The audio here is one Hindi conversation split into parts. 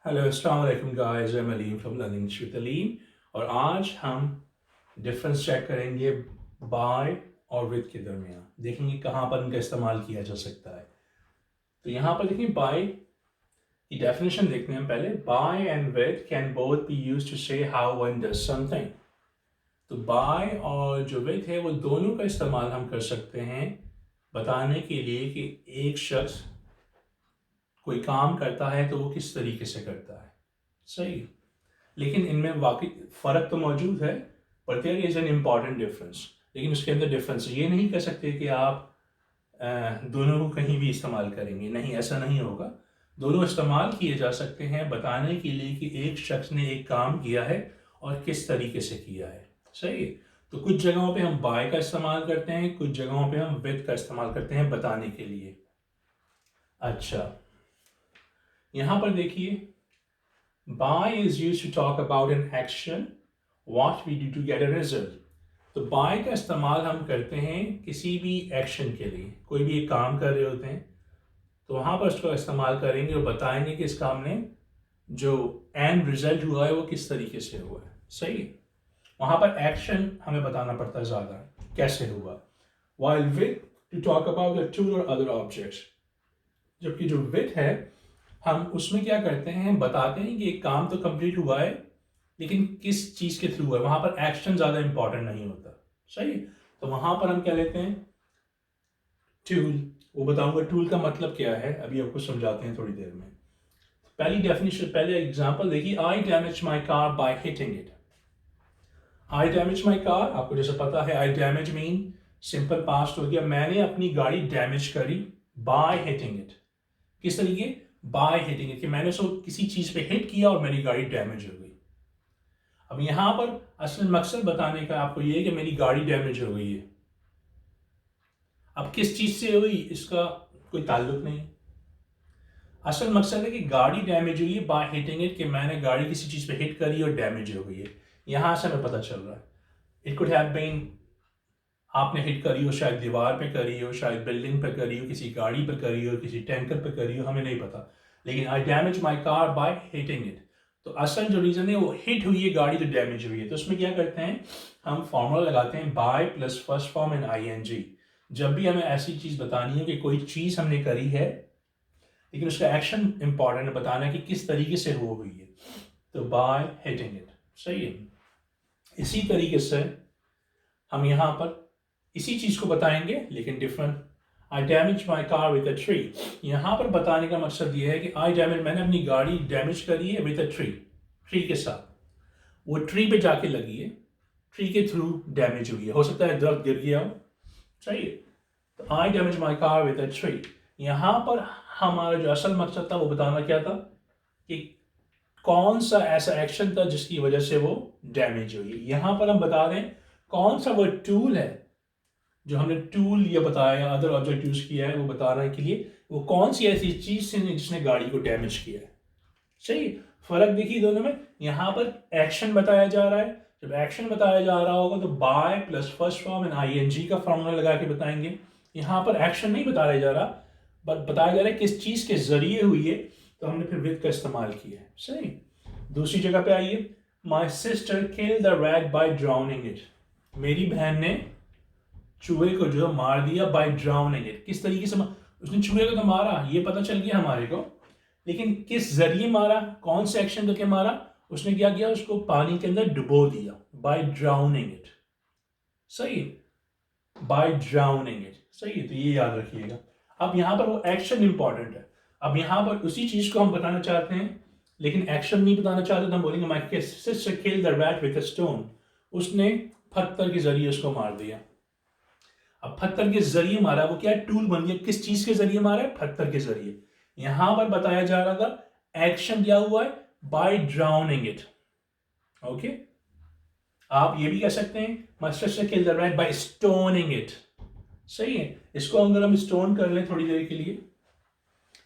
हेलो अस्सलाम वालेकुम guys, I am Aleem from learning with Aleem. और आज हम डिफरेंस चेक करेंगे बाय और विद के दरमियान। देखेंगे कहाँ पर इनका इस्तेमाल किया जा सकता है। तो यहाँ पर देखिए बाय की डेफिनेशन देखते हैं हम पहले। By and with can both be used to say how one does something. तो बाय और जो विद है वो दोनों का इस्तेमाल हम कर सकते हैं बताने के लिए कि एक शख्स कोई काम करता है तो वो किस तरीके से करता है। सही। लेकिन इनमें वाकई फ़र्क तो मौजूद है, but there is an important difference. लेकिन उसके अंदर डिफरेंस ये नहीं कह सकते कि आप दोनों को कहीं भी इस्तेमाल करेंगे, नहीं, ऐसा नहीं होगा। दोनों इस्तेमाल किए जा सकते हैं बताने के लिए कि एक शख्स ने एक काम किया है और किस तरीके से किया है। सही है। तो कुछ जगहों पे हम बाय का इस्तेमाल करते हैं, कुछ जगहों पे हम विद का इस्तेमाल करते हैं बताने के लिए। अच्छा, यहाँ पर देखिए, by is used to talk about an action, what we do to get a result. तो by का इस्तेमाल हम करते हैं किसी भी एक्शन के लिए। कोई भी एक काम कर रहे होते हैं तो वहाँ पर उसका इस्तेमाल करेंगे और बताएंगे कि इस काम ने जो एंड रिजल्ट हुआ है वो किस तरीके से हुआ है। सही। वहाँ पर एक्शन हमें बताना पड़ता है ज़्यादा कैसे हुआ। while with to talk about the tool or other objects, जबकि जो with है हम उसमें क्या करते हैं, हम बताते हैं कि एक काम तो कंप्लीट हुआ है लेकिन किस चीज़ के थ्रू है। वहाँ पर एक्शन ज़्यादा इंपॉर्टेंट नहीं होता। सही। तो वहाँ पर हम क्या लेते हैं, टूल। वो बताऊंगा टूल का मतलब क्या है, अभी आपको समझाते हैं थोड़ी देर में। पहली डेफिनेशन, पहले एग्जांपल देखिए। I damage my car by hitting it. I damage my car, आपको जैसे पता है I damage mean simple past हो गया, मैंने अपनी गाड़ी डैमेज करी बाय हिटिंग इट। किस तरीके? बाय हिटिंग इट, कि मैंने उसको किसी चीज़ पे हिट किया और मेरी गाड़ी डैमेज हो गई। अब यहाँ पर असल मकसद बताने का आपको ये है कि मेरी गाड़ी डैमेज हो गई है। अब किस चीज़ से हुई इसका कोई ताल्लुक नहीं। असल मकसद है कि गाड़ी डैमेज हुई है बाय हिटिंग इट, कि मैंने गाड़ी किसी चीज़ पे हिट करी और डैमेज हो गई है। यहाँ से हमें पता चल रहा है इट कुड हैव बीन आपने हिट करी हो, शायद दीवार पे करी हो, शायद बिल्डिंग पे करी हो, किसी गाड़ी पे करी हो, किसी टैंकर पे करी हो, हमें नहीं पता। लेकिन I damage my car by hitting it, तो असल जो रीज़न है वो हिट हुई है गाड़ी तो डैमेज हुई है। तो उसमें क्या करते हैं, हम फॉर्मूला लगाते हैं by plus first form and ING। जब भी हमें ऐसी चीज़ बतानी है कि कोई चीज़ हमने करी है लेकिन उसका एक्शन इंपॉर्टेंट है, बताना है कि किस तरीके से वो हुई है, तो बाय हिटिंग इट। सही है। इसी तरीके से हम यहाँ पर इसी चीज़ को बताएंगे लेकिन different. I damage my car with a tree, यहाँ पर बताने का मकसद ये है कि आई डैमेज, मैंने अपनी गाड़ी डैमेज करी है विद अ ट्री, ट्री के साथ। वो ट्री पे जाके लगी है, ट्री के थ्रू डैमेज हुई है, हो सकता है दरख्त गिर गया हो। सही है। तो I damage my car with a tree, यहाँ पर हमारा जो असल मकसद था वो बताना क्या था कि कौन सा ऐसा एक्शन था जिसकी वजह से वो डैमेज हुई। यहाँ पर हम बता दें कौन सा वो टूल है जो हमने टूल ये बताया, अदर ऑब्जेक्ट यूज किया है, वो बताने के लिए वो कौन सी ऐसी चीज से जिसने गाड़ी को डैमेज किया है। सही। फर्क देखिए दोनों में, यहाँ पर एक्शन बताया जा रहा है। जब एक्शन बताया जा रहा होगा तो by plus first form and ING का फॉर्मूला लगा के बताएंगे। यहाँ पर एक्शन नहीं बताया जा रहा, बट बताया जा रहा है किस चीज के जरिए हुई है, तो हमने फिर विद का इस्तेमाल किया है। सही। दूसरी जगह पे आइए। My sister kill the rat by drowning it, मेरी बहन ने चूहे को जो मार दिया बाय ड्राउनिंग इट। किस तरीके से उसने चूहे को तो मारा, ये पता चल गया हमारे को, लेकिन किस जरिए मारा, कौन से एक्शन करके मारा, उसने क्या किया, उसको पानी के अंदर डुबो दिया बाय ड्राउनिंग इट। सही। By drowning it. सही है। तो ये याद रखिएगा। अब यहाँ पर वो एक्शन इंपॉर्टेंट है। अब यहाँ पर उसी चीज को हम बताना चाहते हैं लेकिन एक्शन नहीं बताना चाहते, तो हम बोलेंगे my sister killed the rat with a stone, उसने पत्थर के जरिए उसको मार दिया। अब पत्थर के जरिए मारा, वो क्या है, टूल बन गया। किस चीज के जरिए मारा है, पत्थर के जरिए। यहां पर बताया जा रहा था एक्शन क्या हुआ है, बाय ड्राउनिंग इट। ओके। आप ये भी कह सकते हैं मास्टर से kill the rat by stoning it. सही है। इसको अगर हम स्टोन कर लें थोड़ी देर के लिए,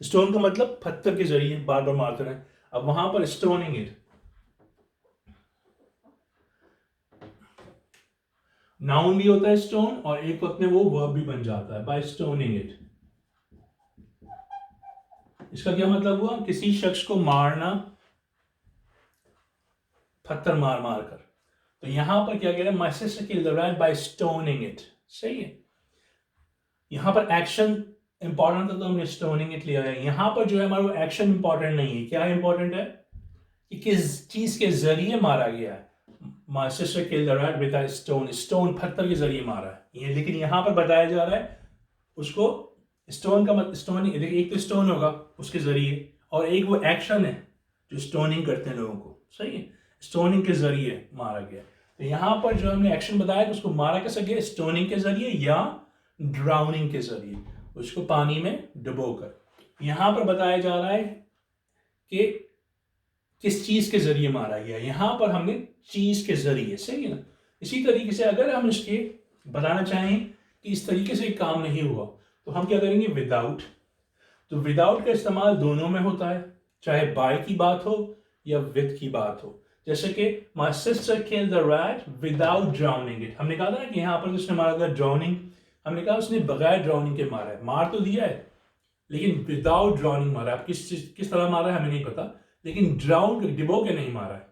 स्टोन का मतलब पत्थर के जरिए बार बार मारते रहे। अब वहां पर स्टोनिंग इट, नाउन भी होता है स्टोन और एक वक्त में वो वर्ब भी बन जाता है बाय स्टोनिंग इट। इसका क्या मतलब हुआ, किसी शख्स को मारना पत्थर मार मार कर। तो यहां पर क्या कह रहा है, my sister killed the rat by stoning it. सही है, यहां पर एक्शन इंपॉर्टेंट था तो हमने स्टोनिंग इट लिया है। यहां पर जो है हमारा एक्शन इंपॉर्टेंट नहीं है। क्या इंपॉर्टेंट है कि किस चीज के जरिए मारा गया है। My sister killed the rat with a stone, stone पत्थर के जरिए मारा है ये, लेकिन यहां पर बताया जा रहा है उसको स्टोन का मतलब स्टोन, एक तो स्टोन होगा उसके जरिए, और एक वो एक्शन है जो स्टोनिंग करते हैं लोगों को। सही है, स्टोनिंग के जरिए मारा गया। तो यहां पर जो हमने एक्शन बताया कि उसको मारा कैसे गया, स्टोनिंग के जरिए या ड्राउनिंग के जरिए, उसको पानी में डुबोकर। यहां पर बताया जा रहा है कि किस चीज के जरिए मारा गया, यहां पर हमने चीज के जरिए। सही है ना। इसी तरीके से अगर हम इसके बताना चाहें कि इस तरीके से काम नहीं हुआ तो हम क्या करेंगे, विदाउट। तो विदाउट का इस्तेमाल दोनों में होता है, चाहे बाय की बात हो या विद की बात हो। जैसे कि माई sister killed the rat without drowning it. हमने कहा था ना कि यहाँ पर जिसने मारा था ड्राउनिंग, हमने कहा उसने बगैर ड्राउनिंग के मारा है। मार तो दिया है लेकिन विदाउट ड्राउनिंग मारा है। अब किस तरह मारा है हमें नहीं पता, लेकिन ड्राउन डिबो के नहीं मारा है।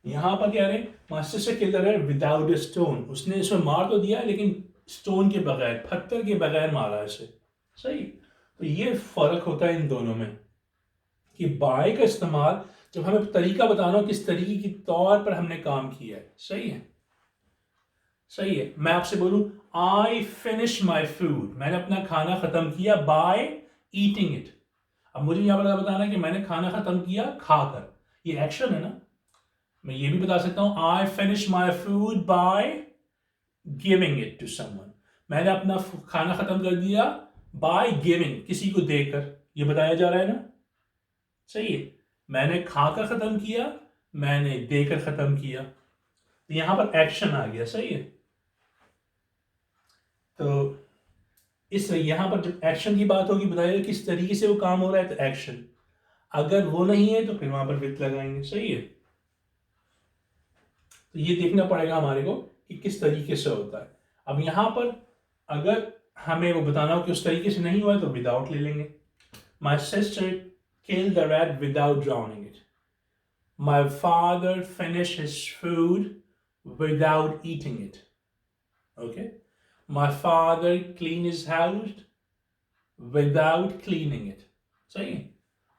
यहां पर क्या रहे, माई sister killed the rat without a stone, उसने इसमें मार तो दिया लेकिन स्टोन के बगैर, पत्थर के बगैर मारा इसे। सही। तो ये फर्क होता है इन दोनों में कि बाय का इस्तेमाल जब हमें तरीका बताना हो किस तरीके के तौर पर हमने काम किया है। सही है, सही है। मैं आपसे बोलूं आई फिनिश माई फूड, मैंने अपना खाना खत्म किया बाय ईटिंग इट। अब मुझे यहां पर बताना है कि मैंने खाना खत्म किया खाकर, ये एक्शन है ना। मैं ये भी बता सकता हूं I finish my food by giving it to someone, मैंने अपना खाना खत्म कर दिया बाय गिविंग, किसी को देकर। ये बताया जा रहा है ना। सही है, मैंने खाकर खत्म किया, मैंने देकर खत्म किया, तो यहां पर एक्शन आ गया। सही है। तो इस यहां पर जब एक्शन की बात होगी बताइए किस तरीके से वो काम हो रहा है, तो एक्शन। अगर वो नहीं है तो फिर वहां पर विथ लगाएंगे। सही है। तो ये देखना पड़ेगा हमारे को कि किस तरीके से होता है। अब यहां पर अगर हमें वो बताना हो कि उस तरीके से नहीं हुआ है तो विदाउट ले लेंगे। माई sister killed the rat without drowning it, my father finish his food without eating it. Okay, my father clean his house without cleaning it. सही है,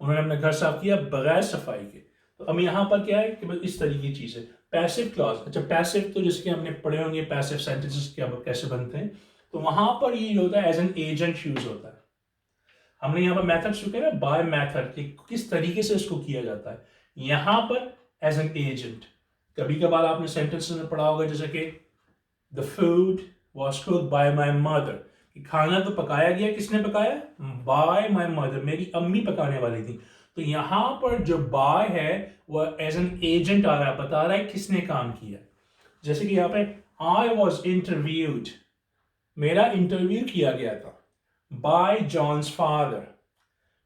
उन्होंने अपना घर साफ किया बगैर सफाई के। तो अब यहां पर क्या है कि बस इस तरीके की चीज है। पैसिव क्लॉज, अच्छा पैसिव तो जिसके हमने पढ़े होंगे पैसिव सेंटेंसेस क्या कैसे बनते हैं, तो वहां पर ये होता है एज एन एजेंट यूज होता है। हमने यहाँ पर मेथड चुके ना, बाय मेथड कि किस तरीके से इसको किया जाता है। यहां पर एज एन एजेंट, कभी कभार आपने सेंटेंस में पढ़ा होगा जैसे कि the food was cooked bye my mother, कि खाना तो पकाया गया, किसने पकाया, बाय माई मदर, मेरी अम्मी पकाने वाली थी। तो यहां पर जो बाय है वह एज एन एजेंट आ रहा है, बता रहा है किसने काम किया। जैसे कि यहाँ पे आई वॉज इंटरव्यूड, मेरा इंटरव्यू किया गया था बाय जॉन्स फादर,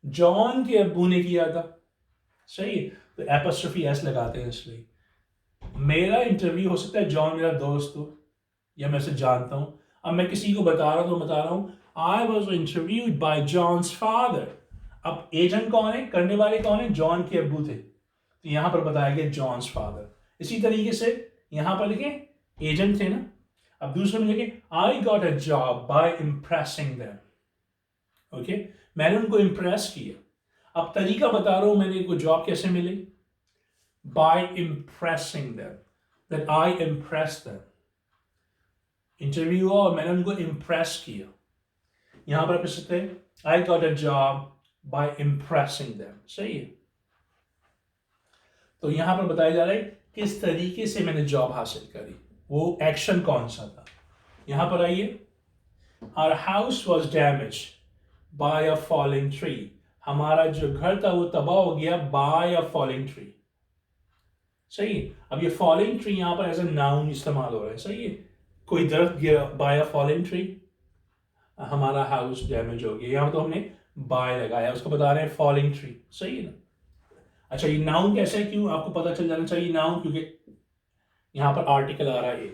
जॉन के अब्बू ने किया था। सही है, तो एपोस्ट्रोफी एस लगाते हैं इसलिए। मेरा इंटरव्यू हो सकता है जॉन मेरा दोस्त हो या मैं उसे जानता हूं। अब मैं किसी को बता रहा हूं तो बता रहा हूं I was interviewed by John's father. अब एजेंट कौन है, करने वाले कौन है, जॉन के अब्बू थे, तो यहां पर बताया गया जॉन्स फादर। इसी तरीके से यहां पर लिखे एजेंट थे ना। अब दूसरे में लिखे I got a job by impressing them. Okay, मैंने उनको इम्प्रेस किया। अब तरीका बता रहा हूं मैंने इनको जॉब कैसे मिली, by impressing them, that I impress them. Interview हुआ और मैंने उनको इम्प्रेस किया। यहां पर आप सकते हैं I got a job by impressing them. सही है, तो यहां पर बताया जा रहा है किस तरीके से मैंने जॉब हासिल करी, वो एक्शन कौन सा था। यहां पर आइए, our house was damage by a falling tree, हमारा जो घर था वो तबाह हो गया बाय अ फॉलिंग ट्री। सही है, अब ये फॉलिंग ट्री यहां पर एज ए नाउन इस्तेमाल हो रहा है। सही है, कोई दरख्त गिरा बाय अ फॉलिंग ट्री, हमारा हाउस डैमेज हो गया, यहां तो हमने बाय लगाया, उसको बता रहे हैं फॉलिंग ट्री। सही है ना। अच्छा, ये नाउन कैसे है, क्यों आपको पता चल जाना चाहिए नाउन, क्योंकि यहां पर आर्टिकल आ रहा है।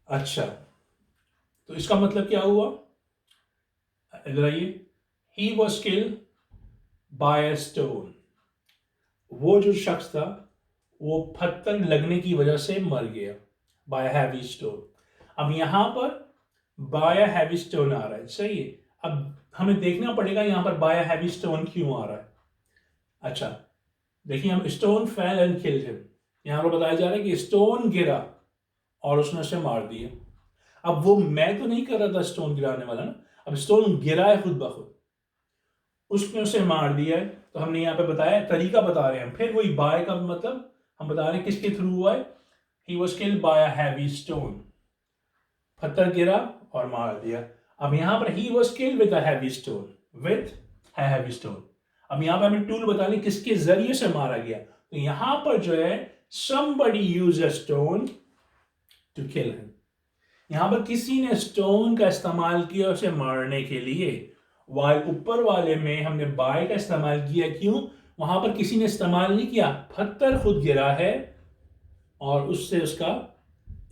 अच्छा, तो इसका मतलब क्या हुआ, इधर आइए, he was killed by a stone, वो जो शख्स था वो पत्थर लगने की वजह से मर गया बाय हैवी स्टोन। अब यहाँ पर बाय हैवी स्टोन आ रहा है, सही है। अब हमें देखना पड़ेगा यहाँ पर बाय हैवी स्टोन क्यों आ रहा है। अच्छा देखिए, हम stone fail and killed him, यहाँ पर बताया जा रहा है कि स्टोन गिरा और उसने उसे मार दिया। अब वो मैं तो नहीं कर रहा था स्टोन गिराने वाला ना, अब स्टोन गिरा है खुद ब खुद, उसने उसे मार दिया है। तो हमने यहाँ पे बताया, तरीका बता रहे हैं, फिर वही बाय का मतलब हम बता रहे हैं किसके थ्रू हुआ है। He was killed by a heavy stone, पत्थर गिरा और मार दिया। अब यहाँ पर he was killed with a heavy stone, with heavy stone. अब यहाँ पर हमें टूल बता दें किसके जरिए से मारा गया। तो यहाँ पर जो है somebody used a stone to kill him, यहाँ पर किसी ने स्टोन का इस्तेमाल किया उसे मारने के लिए। वाइल ऊपर वाले में हमने बाय का इस्तेमाल किया, क्यों? वहां पर किसी ने इस्तेमाल नहीं किया, पत्थर खुद गिरा है और उससे उसका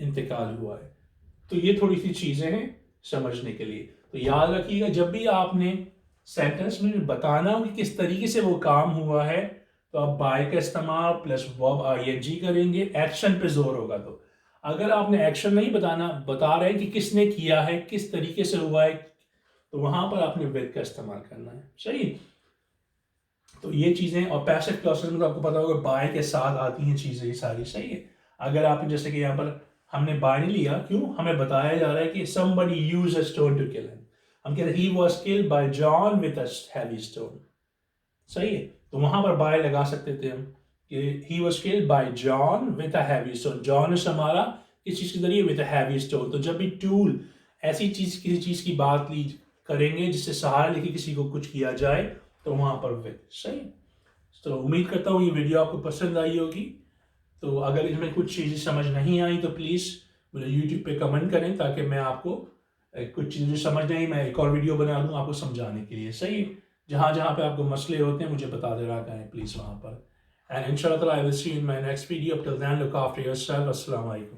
इंतकाल हुआ है। तो ये थोड़ी सी चीजें हैं समझने के लिए। तो याद रखिएगा, जब भी आपने सेंटेंस में बताना हो कि किस तरीके से वो काम हुआ है, तो आप बाय का इस्तेमाल प्लस वर्ब आईएनजी करेंगे, एक्शन पे जोर होगा। तो अगर आपने एक्शन नहीं बता रहे हैं कि किसने किया है, किस तरीके से हुआ है, तो वहां पर आपने विद का इस्तेमाल करना है, सही। तो ये चीजें, और पैसिव क्लॉसेस में तो आपको पता होगा बाय के साथ आती हैं चीजें ये सारी, सही है। अगर आप जैसे कि यहाँ पर हमने बाय नहीं लिया, क्यों? हमें बताया जा रहा है कि somebody used a stone to kill him, हम कहते हैं he was killed by John with a heavy stone, सही है। तो वहां पर बाय लगा सकते थे हम कि he was killed by John with a heavy stone, John ने हमारा किस चीज के जरिए, with a heavy stone। तो जब भी टूल ऐसी चीज, किसी चीज की बात ली करेंगे जिससे सहारा लेके किसी को कुछ किया जाए, तो वहां पर विद, सही। तो उम्मीद करता हूँ ये वीडियो आपको पसंद आई होगी। तो अगर इसमें कुछ चीज़ें समझ नहीं आई तो प्लीज़ मुझे यूट्यूब पे कमेंट करें, ताकि मैं आपको कुछ चीज़ें समझ नहीं, मैं एक और वीडियो बना दूँ आपको समझाने के लिए, सही। जहाँ जहाँ पे आपको मसले होते हैं मुझे बता दे रहा करें प्लीज़ वहाँ पर। एंड इंशाल्लाह I will see you in my next video. Till then look after yourself. अस्सलाम वालेकुम।